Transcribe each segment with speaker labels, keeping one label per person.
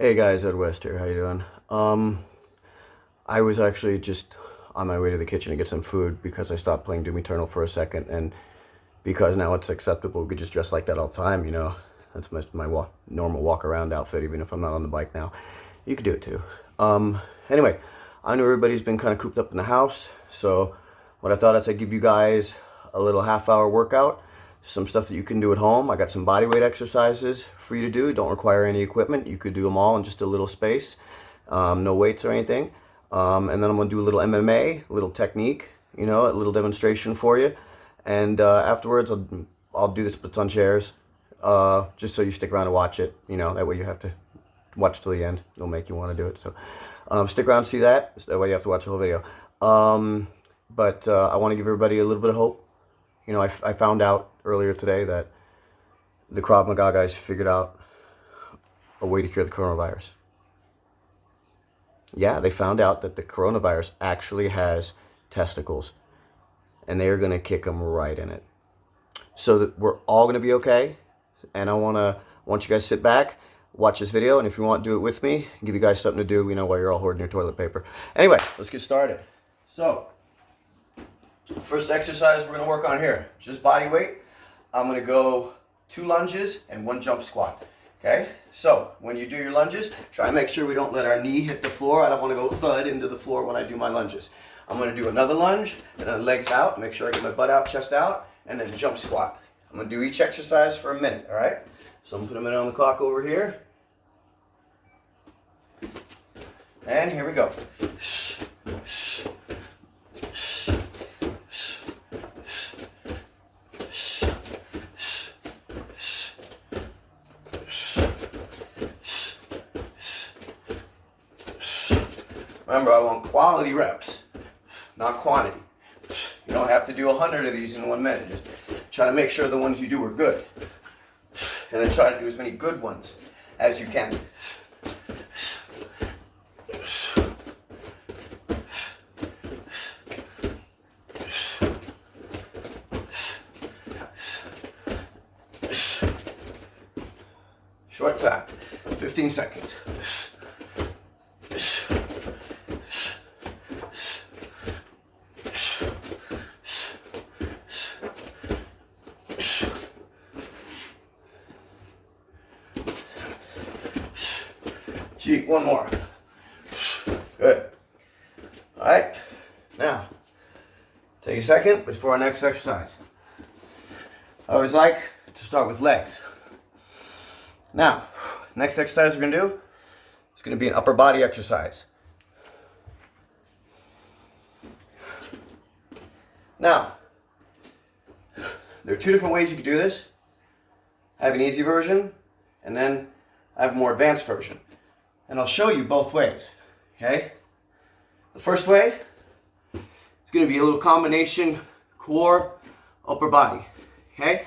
Speaker 1: Hey guys, Ed West here. How you doing? I was actually just on my way to the kitchen to get some food because I stopped playing Doom Eternal for a second, and because now it's acceptable, we could just dress like that all the time. That's my normal walk around outfit, even if I'm not on the bike now. You could do it too. Anyway, I know everybody's been kind of cooped up in the house, so what I thought is I'd give you guys a little half-hour workout. Some stuff that you can do at home. I got some body weight exercises for you to do. Don't require any equipment. You could do them all in just a little space. No weights or anything. And then I'm going to do a little MMA, a little technique, a little demonstration for you. And afterwards, I'll do the splits on chairs, just so you stick around and watch it. That way you have to watch till the end. It'll make you want to do it. So stick around and see that. That way you have to watch the whole video. But I want to give everybody a little bit of hope. I found out earlier today that the Krav Maga guys figured out a way to cure the coronavirus. Yeah, they found out that the coronavirus actually has testicles, and they are going to kick them right in it. So that we're all going to be okay, and I want you guys to sit back, watch this video, and if you want, do it with me, give you guys something to do, while you're all hoarding your toilet paper. Anyway, let's get started. So, first exercise we're going to work on here, just body weight. I'm going to go 2 lunges and 1 jump squat. Okay, so when you do your lunges, try and make sure we don't let our knee hit the floor. I don't want to go thud into the floor when I do my lunges. I'm going to do another lunge, and then legs out, make sure I get my butt out, chest out, and then jump squat. I'm going to do each exercise for a minute, all right? So I'm going to put a minute on the clock over here. And here we go. Remember, I want quality reps, not quantity. You don't have to do 100 of these in 1 minute. Just try to make sure the ones you do are good. And then try to do as many good ones as you can. Short time, 15 seconds. Gee, 1 more. Good. All right. Now, take a second before our next exercise. I always like to start with legs. Now, next exercise we're going to do is going to be an upper body exercise. Now, there are 2 different ways you can do this. I have an easy version, and then I have a more advanced version. And I'll show you both ways, okay? The first way is going to be a little combination core, upper body, okay?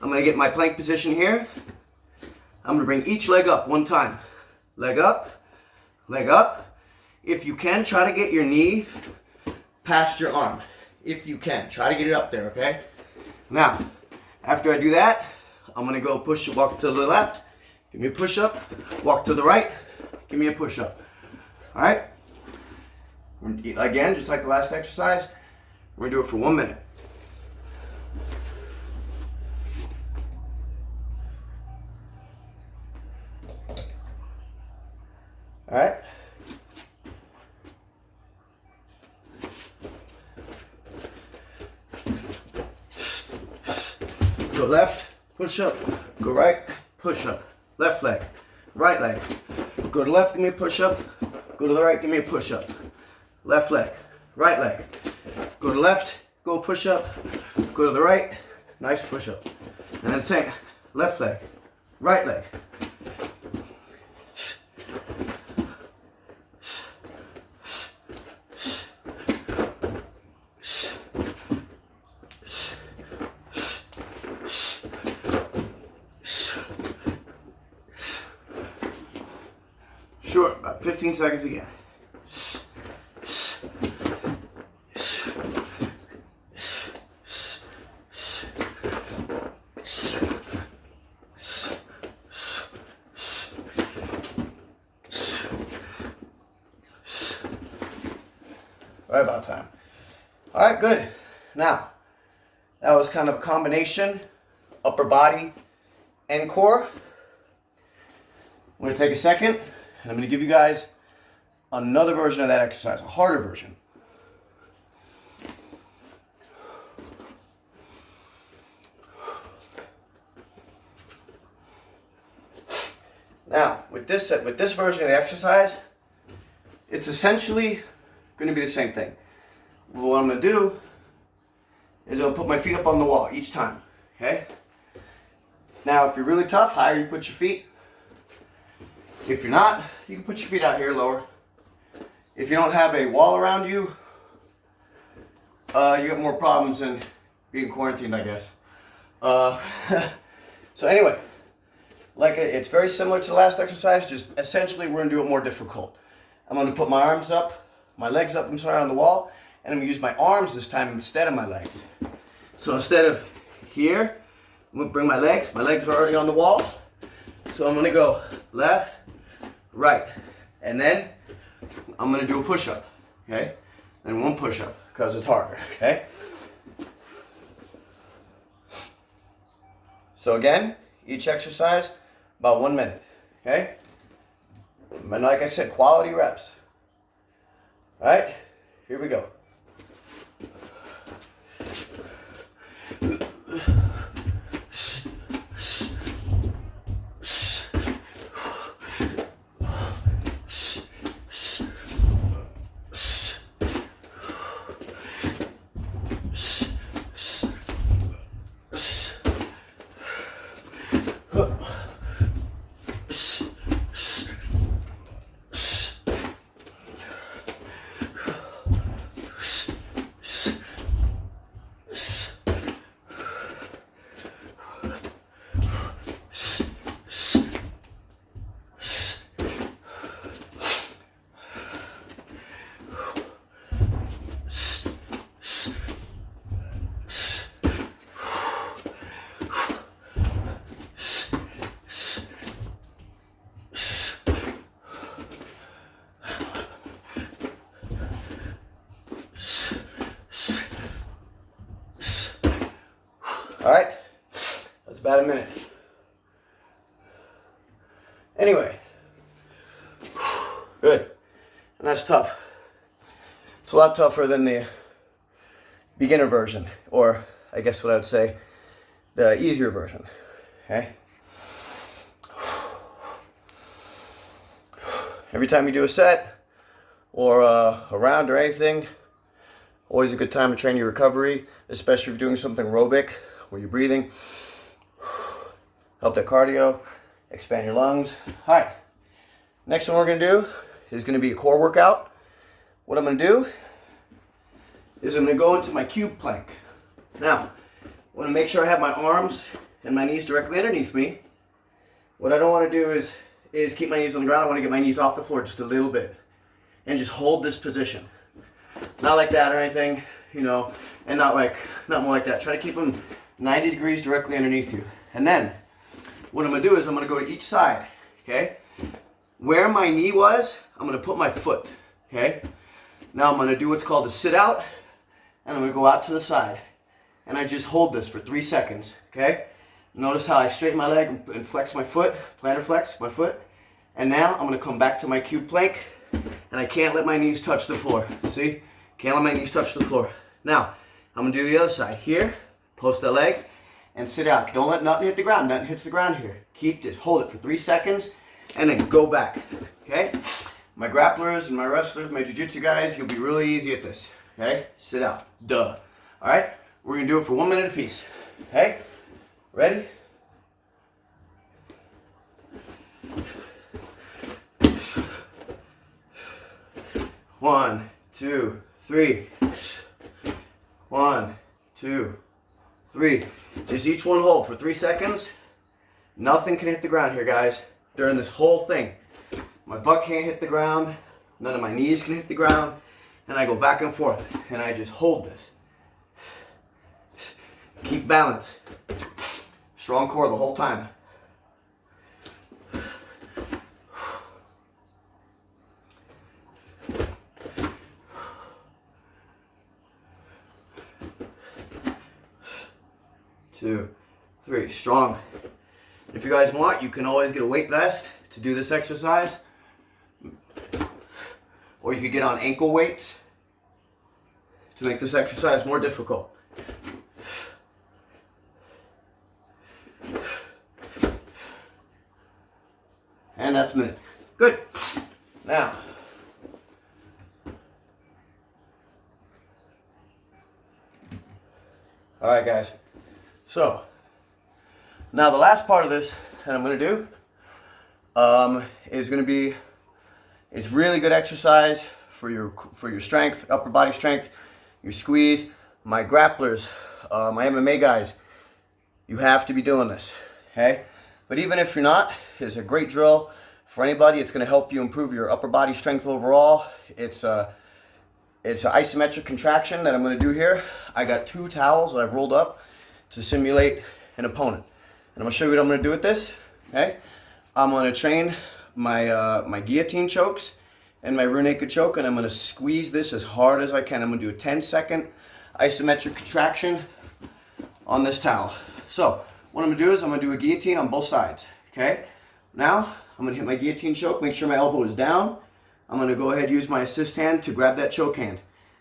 Speaker 1: I'm going to get my plank position here. I'm going to bring each leg up 1 time. Leg up, leg up. If you can, try to get your knee past your arm. If you can, try to get it up there, okay? Now, after I do that, I'm going to go walk to the left. Give me a push-up, walk to the right, give me a push-up. All right? Again, just like the last exercise, we're going to do it for 1 minute. All right? Go left, push-up, go right, push-up. Left leg, right leg. Go to the left, give me a push-up. Go to the right, give me a push-up. Left leg, right leg. Go to the left, go push-up. Go to the right, nice push-up. And then same, left leg, right leg. Short, about 15 seconds again. Right about time. All right, good. Now, that was kind of a combination, upper body and core. I'm going to take a second, and I'm going to give you guys another version of that exercise, a harder version. Now, with this version of the exercise, it's essentially going to be the same thing. What I'm going to do is I'll put my feet up on the wall each time, okay? Now, if you're really tough, higher you put your feet. If you're not, you can put your feet out here lower. If you don't have a wall around you, you have more problems than being quarantined, I guess. So anyway, it's very similar to the last exercise, just essentially we're going to do it more difficult. I'm going to put my arms up, my legs up, I'm sorry, on the wall, and I'm going to use my arms this time instead of my legs. So instead of here, I'm going to bring my legs are already on the wall. So I'm going to go left, right, and then I'm going to do a push-up, okay? And one push-up, because it's harder, okay? So again, each exercise, about 1 minute, okay? And like I said, quality reps. All right, here we go. All right, that's about a minute. Anyway, good, and that's tough. It's a lot tougher than the beginner version, or I guess what I would say, the easier version, okay? Every time you do a set, or a round or anything, always a good time to train your recovery, especially if you're doing something aerobic, where you're breathing. Help that cardio, expand your lungs. All right, next one we're gonna do is gonna be a core workout. What I'm gonna do is I'm gonna go into my cube plank. Now, I wanna make sure I have my arms and my knees directly underneath me. What I don't wanna do is keep my knees on the ground. I wanna get my knees off the floor just a little bit and just hold this position. Not like that or anything, you know, and not more like that. Try to keep them 90 degrees directly underneath you. And then, what I'm gonna do is I'm gonna go to each side, okay? Where my knee was, I'm gonna put my foot, okay? Now I'm gonna do what's called a sit out, and I'm gonna go out to the side. And I just hold this for 3 seconds, okay? Notice how I straighten my leg and flex my foot, plantar flex my foot. And now I'm gonna come back to my cube plank, and I can't let my knees touch the floor. See? Can't let my knees touch the floor. Now, I'm gonna do the other side. Here, post the leg, and sit out. Don't let nothing hit the ground. Nothing hits the ground here. Keep this, hold it for 3 seconds, and then go back, okay? My grapplers and my wrestlers, my jiu-jitsu guys, you'll be really easy at this, okay? Sit out, duh. All right, we're gonna do it for 1 minute apiece, okay? Ready? One, two, three. 1, 2, 3. Just each one hold for 3 seconds. Nothing can hit the ground here, guys, during this whole thing. My butt can't hit the ground. None of my knees can hit the ground. And I go back and forth, and I just hold this. Keep balance. Strong core the whole time. 2, 3. Strong. If you guys want, you can always get a weight vest to do this exercise. Or you could get on ankle weights to make this exercise more difficult. And that's a minute. Good. Now, all right, guys. So, now the last part of this that I'm going to do is going to be, it's really good exercise for your strength, upper body strength, your squeeze. My grapplers, my MMA guys, you have to be doing this, okay? But even if you're not, it's a great drill for anybody. It's going to help you improve your upper body strength overall. It's an isometric contraction that I'm going to do here. I got 2 towels that I've rolled up to simulate an opponent. And I'm going to show you what I'm going to do with this, okay? I'm going to train my guillotine chokes and my rear naked choke, and I'm going to squeeze this as hard as I can. I'm going to do a 10-second isometric contraction on this towel. So what I'm going to do is I'm going to do a guillotine on both sides, okay? Now I'm going to hit my guillotine choke, make sure my elbow is down. I'm going to go ahead and use my assist hand to grab that choke hand.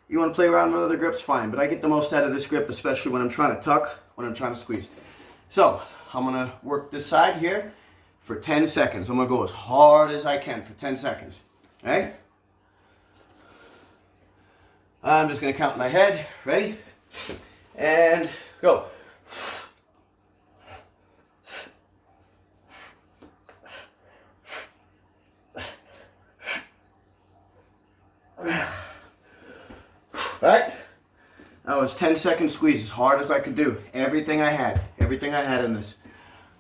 Speaker 1: You want to play around with other grips, fine, but I get the most out of this grip, especially when I'm trying to tuck, when I'm trying to squeeze. So I'm going to work this side here for 10 seconds. I'm going to go as hard as I can for 10 seconds, okay? I'm just going to count in my head. Ready? And go. Alright, that was 10-second squeeze, as hard as I could do. Everything I had in this.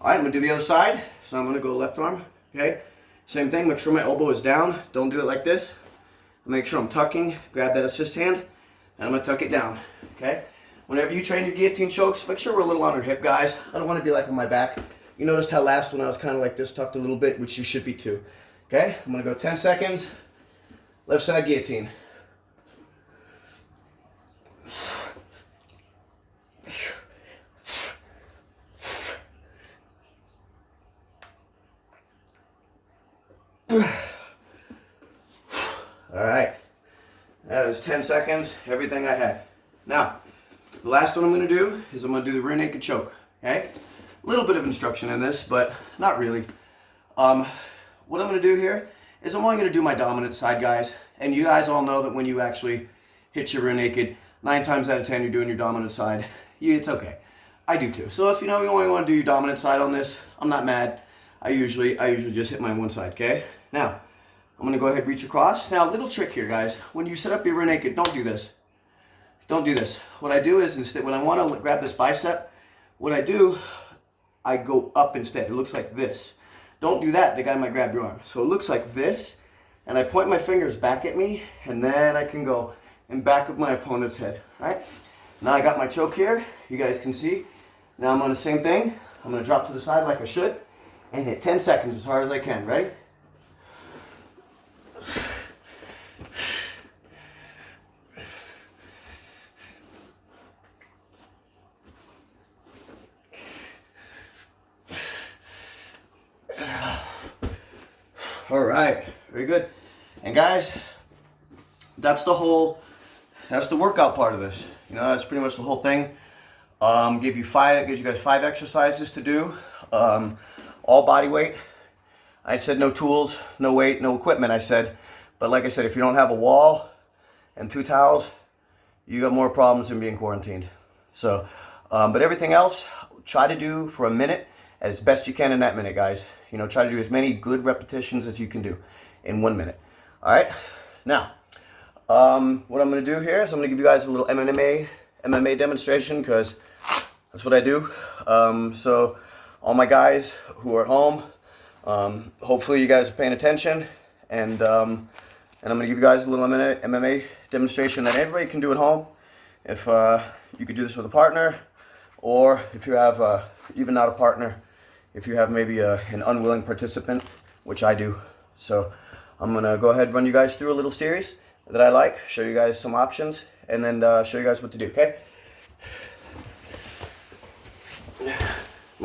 Speaker 1: Alright, I'm going to do the other side. So I'm going to go left arm, okay? Same thing, make sure my elbow is down. Don't do it like this. Make sure I'm tucking, grab that assist hand, and I'm going to tuck it down, okay? Whenever you train your guillotine chokes, make sure we're a little on our hip, guys. I don't want to be like on my back. You noticed how last one I was kind of like this, tucked a little bit, which you should be too. Okay, I'm going to go 10 seconds, left side guillotine. Alright, that was 10 seconds, everything I had. Now, the last one I'm going to do is I'm going to do the rear naked choke, okay? A little bit of instruction in this, but not really. What I'm going to do here is I'm only going to do my dominant side, guys. And you guys all know that when you actually hit your rear naked, 9 times out of 10 you're doing your dominant side. It's okay. I do too. So if you know you only want to do your dominant side on this, I'm not mad. I usually just hit my one side, okay? Now, I'm going to go ahead and reach across. Now, a little trick here, guys. When you set up your rear naked, don't do this. Don't do this. What I do is, instead, when I want to grab this bicep, what I do, I go up instead. It looks like this. Don't do that. The guy might grab your arm. So it looks like this, and I point my fingers back at me, and then I can go in back of my opponent's head, right? Now I got my choke here. You guys can see. Now I'm on the same thing. I'm going to drop to the side like I should, and hit 10 seconds as hard as I can. Ready? All right, very good. And guys, that's the workout part of this. You know, that's pretty much the whole thing. Gives you guys 5 exercises to do, all body weight. I said no tools, no weight, no equipment, I said. But like I said, if you don't have a wall and 2 towels, you got more problems than being quarantined. So, but everything else, try to do for a minute as best you can in that minute, guys. You know, try to do as many good repetitions as you can do in 1 minute. All right. Now, what I'm going to do here is I'm going to give you guys a little MMA demonstration, because that's what I do. So, all my guys who are home, hopefully you guys are paying attention, and I'm going to give you guys a little MMA demonstration that everybody can do at home. If you could do this with a partner, or if you have even not a partner, if you have maybe an unwilling participant, which I do. So I'm going to go ahead and run you guys through a little series that I like, show you guys some options, and then show you guys what to do, okay?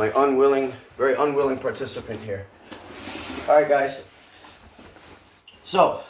Speaker 1: my unwilling, very unwilling participant here. All right, guys. So,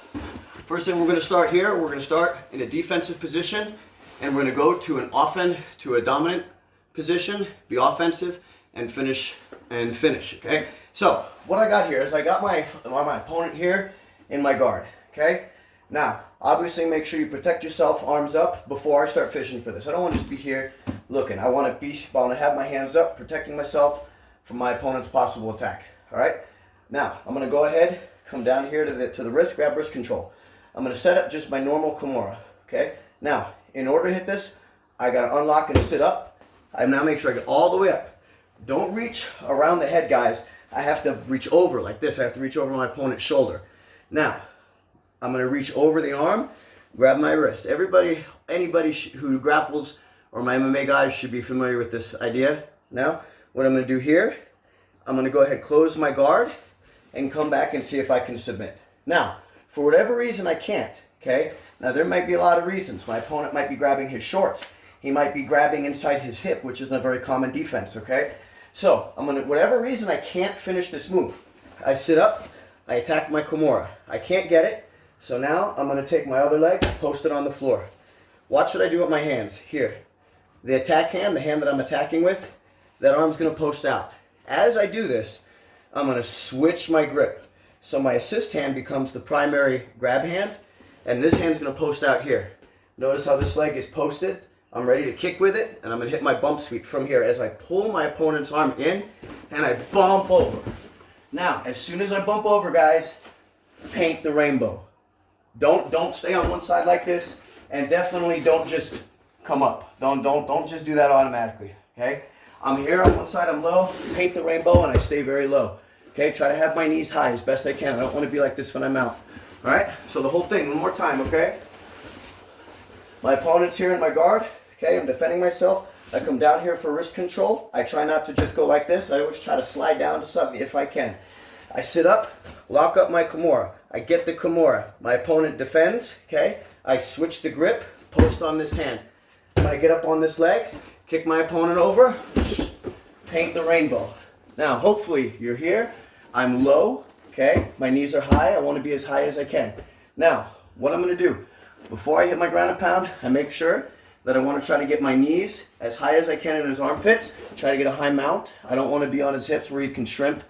Speaker 1: first thing we're going to start here, we're going to start in a defensive position, and we're going to go to a dominant position, be offensive, and finish, okay? So, what I got here is I got my opponent here in my guard, okay? Now, obviously make sure you protect yourself, arms up, before I start fishing for this. I don't want to just be here looking. I want to have my hands up, protecting myself from my opponent's possible attack, all right? Now, I'm going to go ahead, come down here to the wrist, grab wrist control. I'm going to set up just my normal Kimura, okay? Now, in order to hit this, I got to unlock and sit up. I now make sure I get all the way up. Don't reach around the head, guys. I have to reach over like this. I have to reach over my opponent's shoulder. Now, I'm going to reach over the arm, grab my wrist. Anybody who grapples or my MMA guys should be familiar with this idea. Now, what I'm going to do here, I'm going to go ahead, close my guard, and come back and see if I can submit. Now, for whatever reason, I can't, okay? Now, there might be a lot of reasons. My opponent might be grabbing his shorts. He might be grabbing inside his hip, which is a very common defense, okay? So, whatever reason, I can't finish this move. I sit up, I attack my Kimura. I can't get it, so now I'm going to take my other leg, post it on the floor. Watch what I do with my hands. Here. The attack hand, the hand that I'm attacking with, that arm's going to post out. As I do this, I'm going to switch my grip. So my assist hand becomes the primary grab hand, and this hand's going to post out here. Notice how this leg is posted. I'm ready to kick with it, and I'm going to hit my bump sweep from here as I pull my opponent's arm in, and I bump over. Now, as soon as I bump over, guys, paint the rainbow. Don't stay on one side like this, and definitely don't just come up. Don't just do that automatically, okay? I'm here on one side, I'm low, paint the rainbow, and I stay very low. Okay, try to have my knees high as best I can. I don't want to be like this when I'm out. All right, so the whole thing, one more time, okay? My opponent's here in my guard. Okay, I'm defending myself. I come down here for wrist control. I try not to just go like this. I always try to slide down to something if I can. I sit up, lock up my Kimura. I get the Kimura. My opponent defends, okay? I switch the grip, post on this hand. When I get up on this leg, kick my opponent over, paint the rainbow. Now, hopefully you're here. I'm low, okay? My knees are high. I want to be as high as I can. Now, what I'm going to do, before I hit my ground and pound, I make sure that I want to try to get my knees as high as I can in his armpits. Try to get a high mount. I don't want to be on his hips where he can shrimp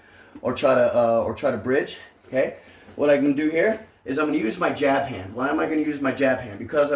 Speaker 1: or try to bridge, okay? What I'm going to do here is I'm going to use my jab hand. Why am I going to use my jab hand? Because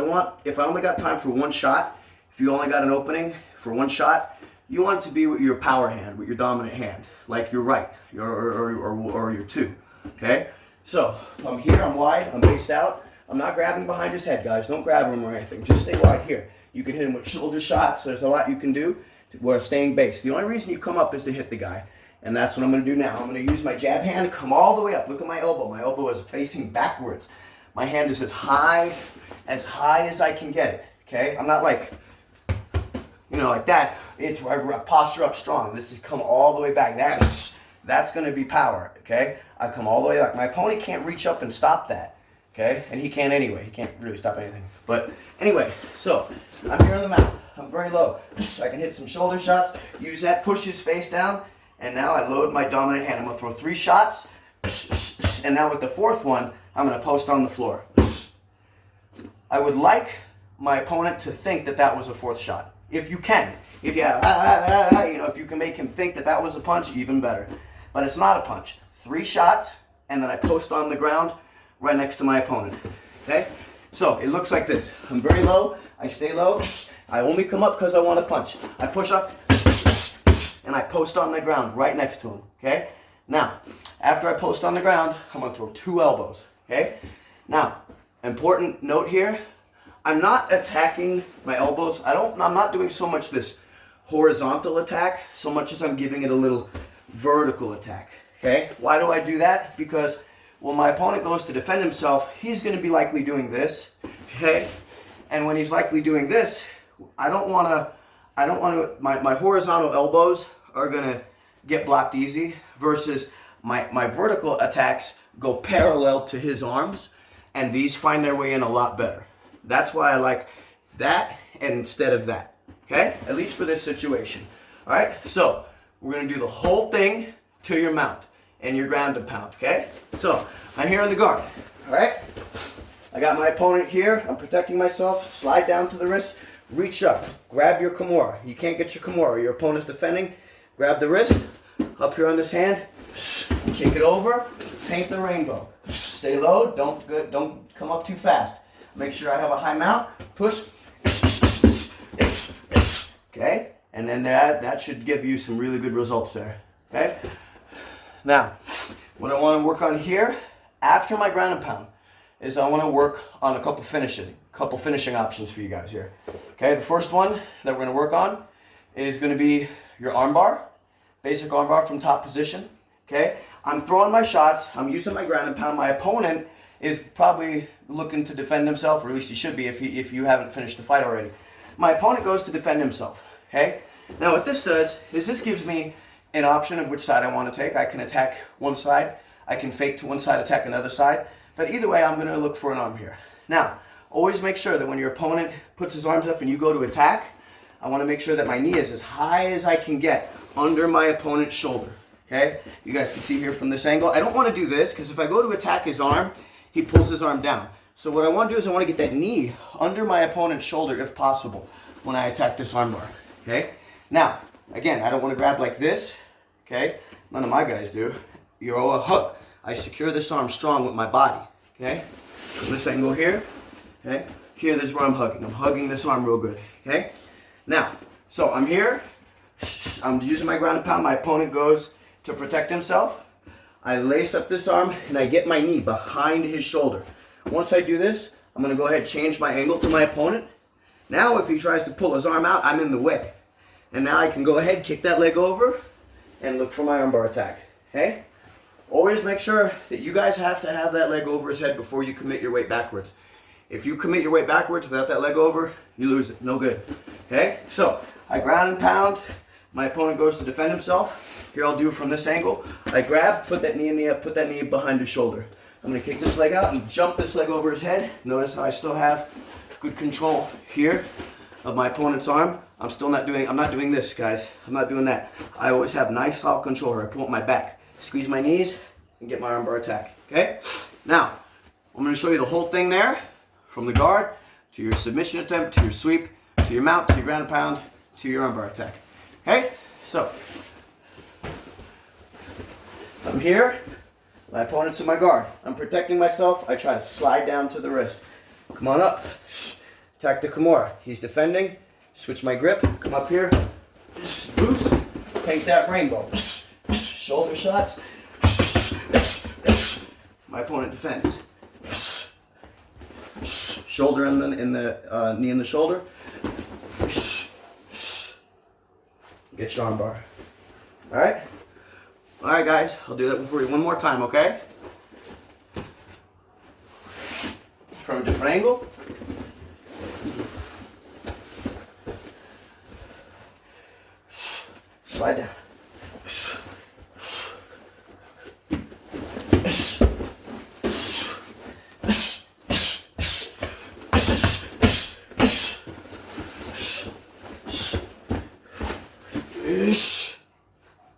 Speaker 1: if I only got time for one shot, if you only got an opening for one shot, you want it to be with your power hand, with your dominant hand, like your right or your two, okay? So I'm here, I'm wide, I'm based out. I'm not grabbing behind his head, guys. Don't grab him or anything. Just stay wide here. You can hit him with shoulder shots. There's a lot you can do while staying based. The only reason you come up is to hit the guy, and that's what I'm going to do now. I'm going to use my jab hand, come all the way up. Look at my elbow. My elbow is facing backwards. My hand is as high as I can get it, okay? I'm not like, like that. It's I posture up strong. This is come all the way back. That's going to be power, okay? I come all the way back. My opponent can't reach up and stop that, okay? And he can't anyway. He can't really stop anything. But anyway, so I'm here on the mount. I'm very low. I can hit some shoulder shots. Use that, push his face down. And now I load my dominant hand. I'm going to throw 3 shots. And now with the 4th one, I'm going to post on the floor. I would like my opponent to think that that was a 4th shot. If you can. If you have, if you can make him think that that was a punch, even better. But it's not a punch. 3 shots, and then I post on the ground right next to my opponent. Okay? So it looks like this. I'm very low. I stay low. I only come up because I want to punch. I push up, and I post on the ground right next to him. Okay? Now, after I post on the ground, I'm going to throw 2 elbows. Okay? Now, important note here. I'm not attacking my elbows. I'm not doing so much this horizontal attack so much as I'm giving it a little vertical attack. Okay? Why do I do that? Because when my opponent goes to defend himself, he's going to be likely doing this. Okay? And when he's likely doing this, I don't want to, my horizontal elbows are going to get blocked easy versus my vertical attacks go parallel to his arms, and these find their way in a lot better. That's why I like that instead of that, okay? At least for this situation, all right? So we're going to do the whole thing to your mount and your ground and pound, okay? So, I'm here on the guard, all right? I got my opponent here. I'm protecting myself. Slide down to the wrist. Reach up. Grab your Kimura. You can't get your Kimura. Your opponent's defending. Grab the wrist. Up here on this hand. Kick it over. Paint the rainbow. Stay low. Don't come up too fast. Make sure I have a high mount. Push. Okay? And then that should give you some really good results there. Okay? Now, what I want to work on here, after my ground and pound, is I want to work on a couple finishing options for you guys here. Okay, the first one that we're going to work on is going to be your armbar, basic armbar from top position. Okay, I'm throwing my shots, I'm using my ground and pound. My opponent is probably looking to defend himself, or at least he should be if you haven't finished the fight already. My opponent goes to defend himself. Okay, now what this does is this gives me an option of which side I want to take. I can attack one side, I can fake to one side, attack another side. But either way, I'm going to look for an arm here. Now, always make sure that when your opponent puts his arms up and you go to attack, I want to make sure that my knee is as high as I can get under my opponent's shoulder. Okay? You guys can see here from this angle. I don't want to do this because if I go to attack his arm, he pulls his arm down. So what I want to do is I want to get that knee under my opponent's shoulder if possible when I attack this armbar. Okay? Now, again, I don't want to grab like this. Okay? None of my guys do. You're a hook. I secure this arm strong with my body, okay? From this angle here, okay? Here, this is where I'm hugging. I'm hugging this arm real good, okay? Now, so I'm here. I'm using my ground and pound. My opponent goes to protect himself. I lace up this arm, and I get my knee behind his shoulder. Once I do this, I'm going to go ahead and change my angle to my opponent. Now, if he tries to pull his arm out, I'm in the way. And now I can go ahead, kick that leg over, and look for my armbar attack, okay? Always make sure that you guys have to have that leg over his head before you commit your weight backwards. If you commit your weight backwards without that leg over, you lose it. No good. Okay? So, I ground and pound. My opponent goes to defend himself. Here I'll do from this angle. I grab, put that knee behind his shoulder. I'm going to kick this leg out and jump this leg over his head. Notice how I still have good control here of my opponent's arm. I'm not doing this, guys. I'm not doing that. I always have nice solid control here. I pull up my back. Squeeze my knees and get my armbar attack, okay? Now, I'm going to show you the whole thing there, from the guard to your submission attempt, to your sweep, to your mount, to your ground and pound, to your armbar attack, okay? So, I'm here, my opponent's in my guard. I'm protecting myself, I try to slide down to the wrist. Come on up, attack the Kimura. He's defending, switch my grip, come up here, boost, paint that rainbow. Shoulder shots. My opponent defends. Shoulder in the knee in the shoulder. Get your armbar. All right. All right, guys. I'll do that for you one more time, okay? From a different angle. Slide down.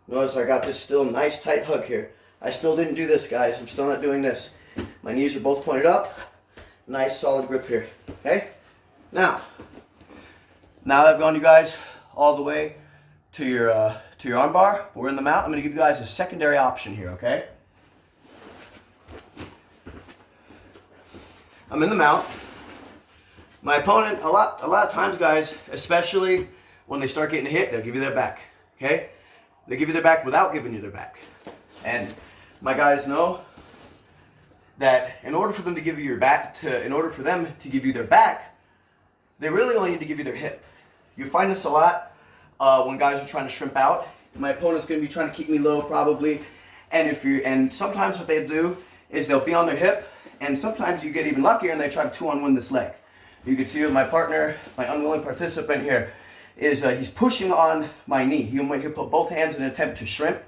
Speaker 1: Notice I got this still nice tight hug here. I still didn't do this, guys. I'm still not doing this. My knees are both pointed up. Nice solid grip here. Okay? Now that I've gone you guys all the way to your armbar, we're in the mount. I'm going to give you guys a secondary option here, okay? I'm in the mount. My opponent, a lot of times, guys, especially when they start getting hit, they'll give you their back, okay? They give you their back without giving you their back. And my guys know that in order for them to give you your back, in order for them to give you their back, they really only need to give you their hip. You find this a lot when guys are trying to shrimp out. My opponent's going to be trying to keep me low probably, and sometimes what they do is they'll be on their hip, and sometimes you get even luckier and they try to 2-on-1 this leg. You can see with my partner, my unwilling participant here, is he's pushing on my knee. He'll put both hands in an attempt to shrimp,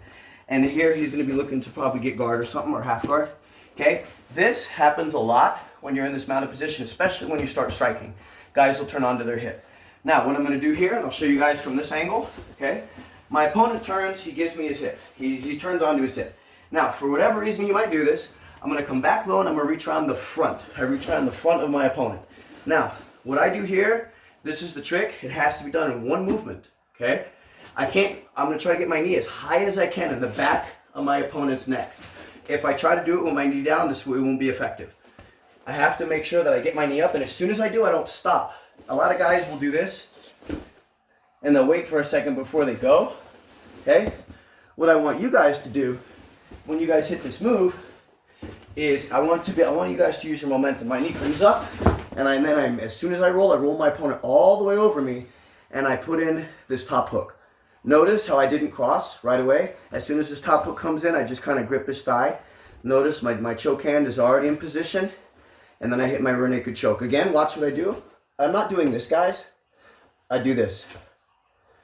Speaker 1: and here he's going to be looking to probably get guard or something, or half guard. Okay, this happens a lot when you're in this mounted position, especially when you start striking. Guys will turn onto their hip. Now, what I'm going to do here, and I'll show you guys from this angle, okay? My opponent turns, he gives me his hip. He turns onto his hip. Now, for whatever reason you might do this, I'm going to come back low and I'm going to reach around the front. I reach around the front of my opponent. Now, what I do here, this is the trick. It has to be done in one movement, okay? I'm going to try to get my knee as high as I can in the back of my opponent's neck. If I try to do it with my knee down, it won't be effective. I have to make sure that I get my knee up, and as soon as I do, I don't stop. A lot of guys will do this, and they'll wait for a second before they go, okay? What I want you guys to do when you guys hit this move is I want you guys to use your momentum. My knee comes up, and as soon as I roll my opponent all the way over me, and I put in this top hook. Notice how I didn't cross right away. As soon as this top hook comes in, I just kind of grip his thigh. Notice my choke hand is already in position, and then I hit my rear naked choke. Again, watch what I do. I'm not doing this, guys. I do this.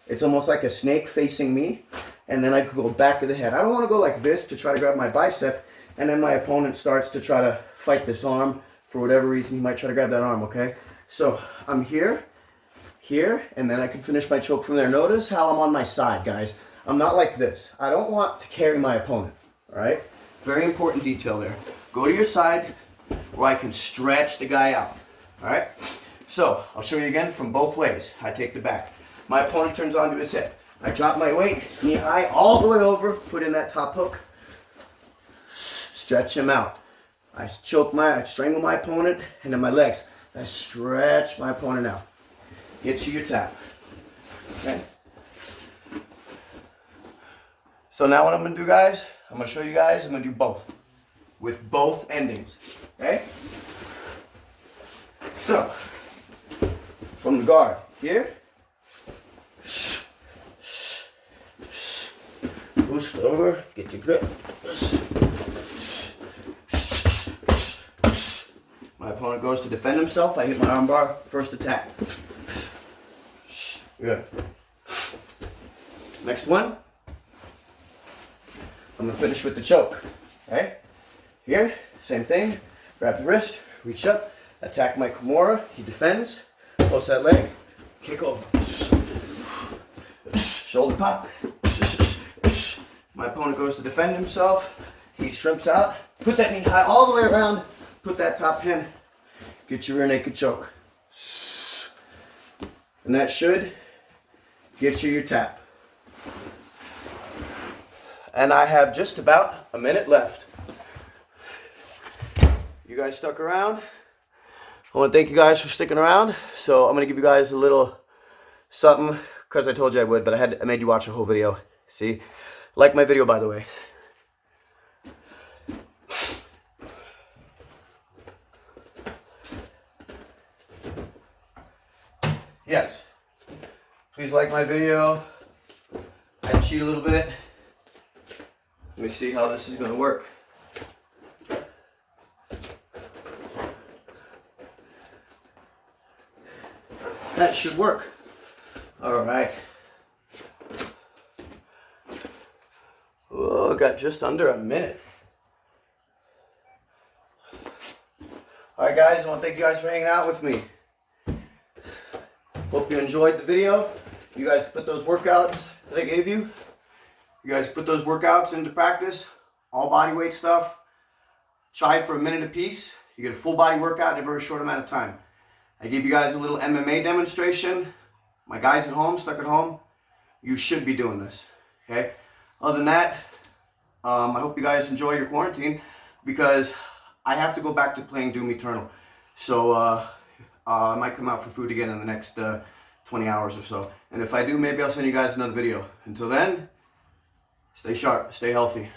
Speaker 1: It's almost like a snake facing me, and then I could go back of the head. I don't want to go like this to try to grab my bicep, and then my opponent starts to try to fight this arm. For whatever reason, he might try to grab that arm, okay? So I'm here, and then I can finish my choke from there. Notice how I'm on my side, guys. I'm not like this. I don't want to carry my opponent, all right? Very important detail there. Go to your side where I can stretch the guy out, all right? So I'll show you again from both ways. I take the back. My opponent turns onto his hip. I drop my weight, knee high, all the way over, put in that top hook, stretch him out. I strangle my opponent, and then my legs. I stretch my opponent out. Get you your tap. Okay? So now what I'm going to do, guys, I'm going to show you guys, I'm going to do both. With both endings. Okay? So, from the guard, here. Push over, get your grip. My opponent goes to defend himself. I hit my arm bar, first attack. Good. Next one. I'm gonna finish with the choke. Okay? Here, same thing. Grab the wrist, reach up, attack my Kimura. He defends. Post that leg, kick over. Shoulder pop. My opponent goes to defend himself. He shrimps out. Put that knee high all the way around. Put that top pin. Get your rear naked choke. And that should get you your tap. And I have just about a minute left. You guys stuck around. I want to thank you guys for sticking around. So I'm going to give you guys a little something because I told you I would, but I made you watch the whole video. See? Like my video, by the way. Yes. Please like my video. I cheat a little bit. Let me see how this is going to work. That should work. All right. Oh, got just under a minute. All right, guys. I want to thank you guys for hanging out with me. Hope you enjoyed the video. You guys put those workouts that I gave you. You guys put those workouts into practice. All body weight stuff. Try for a minute apiece. You get a full body workout in a very short amount of time. I gave you guys a little MMA demonstration. My guys at home, stuck at home, you should be doing this. Okay. Other than that, I hope you guys enjoy your quarantine because I have to go back to playing Doom Eternal. So I might come out for food again in the next 20 hours or so. And if I do, maybe I'll send you guys another video. Until then, stay sharp, stay healthy.